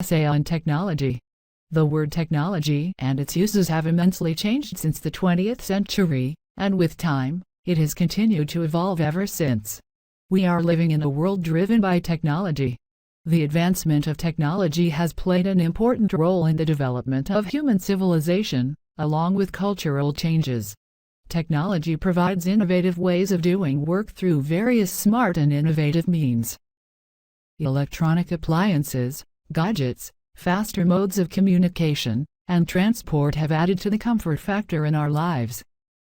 essay on technology. The word technology and its uses have immensely changed since the 20th century, and with time, it has continued to evolve ever since. We are living in a world driven by technology. The advancement of technology has played an important role in the development of human civilization, along with cultural changes. Technology provides innovative ways of doing work through various smart and innovative means. Electronic appliances, gadgets, faster modes of communication, and transport have added to the comfort factor in our lives.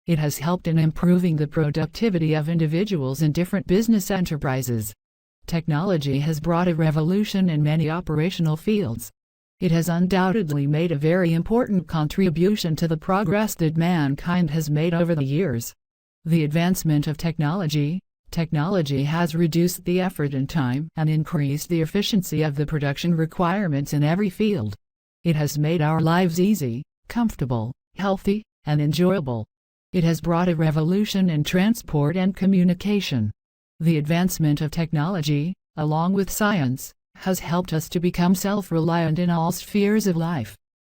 It has helped in improving the productivity of individuals in different business enterprises. Technology has brought a revolution in many operational fields. It has undoubtedly made a very important contribution to the progress that mankind has made over the years. The advancement of technology has reduced the effort and time and increased the efficiency of the production requirements in every field. It has made our lives easy, comfortable, healthy, and enjoyable. It has brought a revolution in transport and communication. The advancement of technology, along with science, has helped us to become self-reliant in all spheres of life.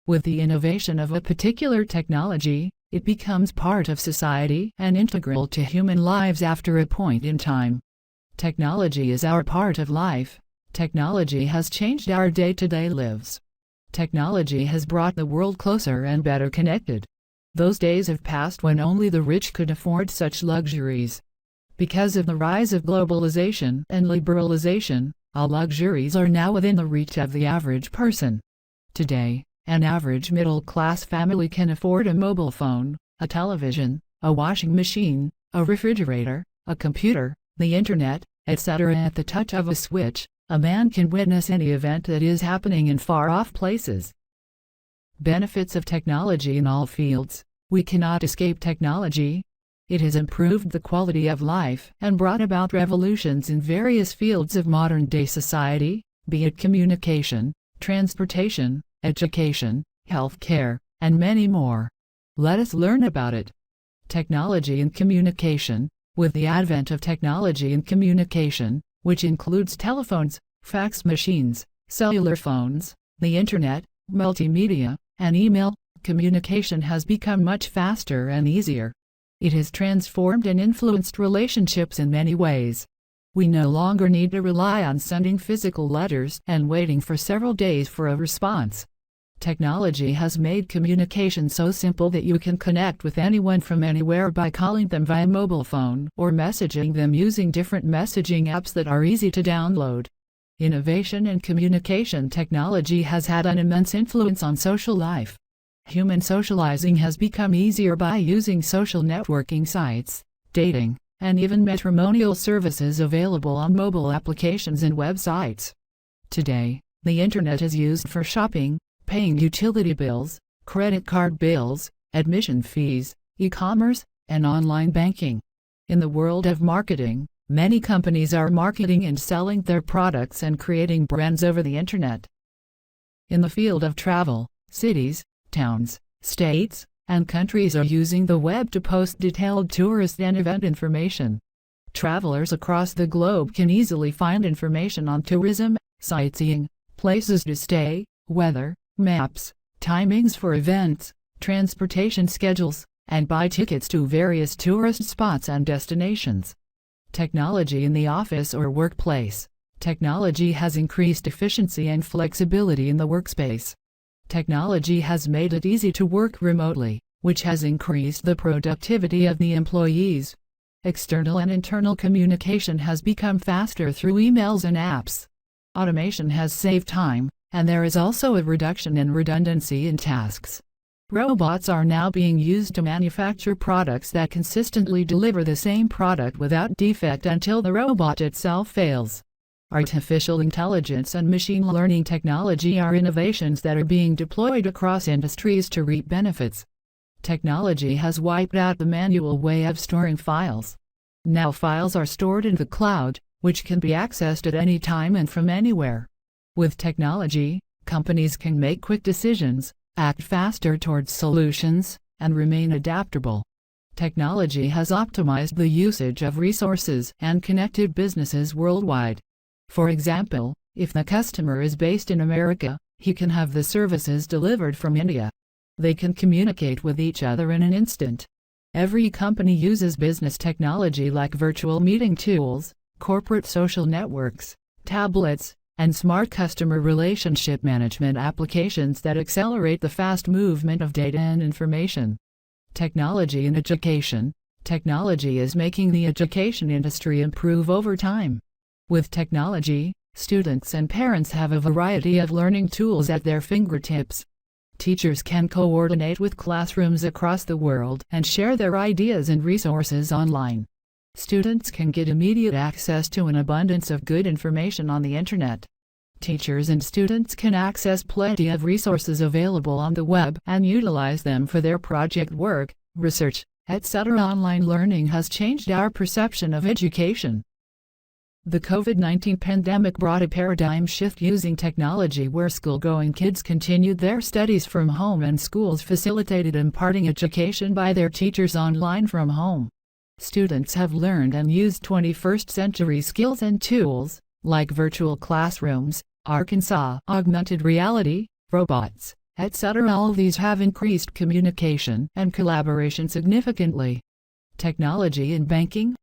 With the innovation of a particular technology, it becomes part of society and integral to human lives after a point in time. Technology is our part of life. Technology has changed our day-to-day lives. Technology has brought the world closer and better connected. Those days have passed when only the rich could afford such luxuries. Because of the rise of globalization and liberalization, all luxuries are now within the reach of the average person. Today, an average middle-class family can afford a mobile phone, a television, a washing machine, a refrigerator, a computer, the internet, etc. At the touch of a switch, a man can witness any event that is happening in far-off places. Benefits of technology in all fields. We cannot escape technology. It has improved the quality of life and brought about revolutions in various fields of modern-day society, be it communication, transportation, education, healthcare, and many more. Let us learn about it. Technology and communication. With the advent of technology and communication, which includes telephones, fax machines, cellular phones, the internet, multimedia, and email, communication has become much faster and easier. It has transformed and influenced relationships in many ways. We no longer need to rely on sending physical letters and waiting for several days for a response. Technology has made communication so simple that you can connect with anyone from anywhere by calling them via mobile phone or messaging them using different messaging apps that are easy to download. Innovation in communication technology has had an immense influence on social life. Human socializing has become easier by using social networking sites, dating, and even matrimonial services available on mobile applications and websites. Today, the internet is used for shopping, paying utility bills, credit card bills, admission fees, e-commerce, and online banking. In the world of marketing, many companies are marketing and selling their products and creating brands over the internet. In the field of travel, cities, towns, states, and countries are using the web to post detailed tourist and event information. Travelers across the globe can easily find information on tourism, sightseeing, places to stay, weather, maps, timings for events, transportation schedules, and buy tickets to various tourist spots and destinations. Technology in the office or workplace. Technology has increased efficiency and flexibility in the workspace. Technology has made it easy to work remotely, which has increased the productivity of the employees. External and internal communication has become faster through emails and apps. Automation has saved time, and there is also a reduction in redundancy in tasks. Robots are now being used to manufacture products that consistently deliver the same product without defect until the robot itself fails. Artificial intelligence and machine learning technology are innovations that are being deployed across industries to reap benefits. Technology has wiped out the manual way of storing files. Now files are stored in the cloud, which can be accessed at any time and from anywhere. With technology, companies can make quick decisions, act faster towards solutions, and remain adaptable. Technology has optimized the usage of resources and connected businesses worldwide. For example, if the customer is based in America, He can have the services delivered from India. They can communicate with each other in an instant. Every company uses business technology like virtual meeting tools, corporate social networks, tablets, and smart customer relationship management applications that accelerate the fast movement of data and information. Technology in education. Technology is making the education industry improve over time. With technology, students and parents have a variety of learning tools at their fingertips. Teachers can coordinate with classrooms across the world and share their ideas and resources online. Students can get immediate access to an abundance of good information on the internet. Teachers and students can access plenty of resources available on the web and utilize them for their project work, research, etc. Online learning has changed our perception of education. The COVID-19 pandemic brought a paradigm shift using technology where school-going kids continued their studies from home and schools facilitated imparting education by their teachers online from home. Students have learned and used 21st century skills and tools, like virtual classrooms, Arkansas, augmented reality, robots, etc. All these have increased communication and collaboration significantly. Technology in banking.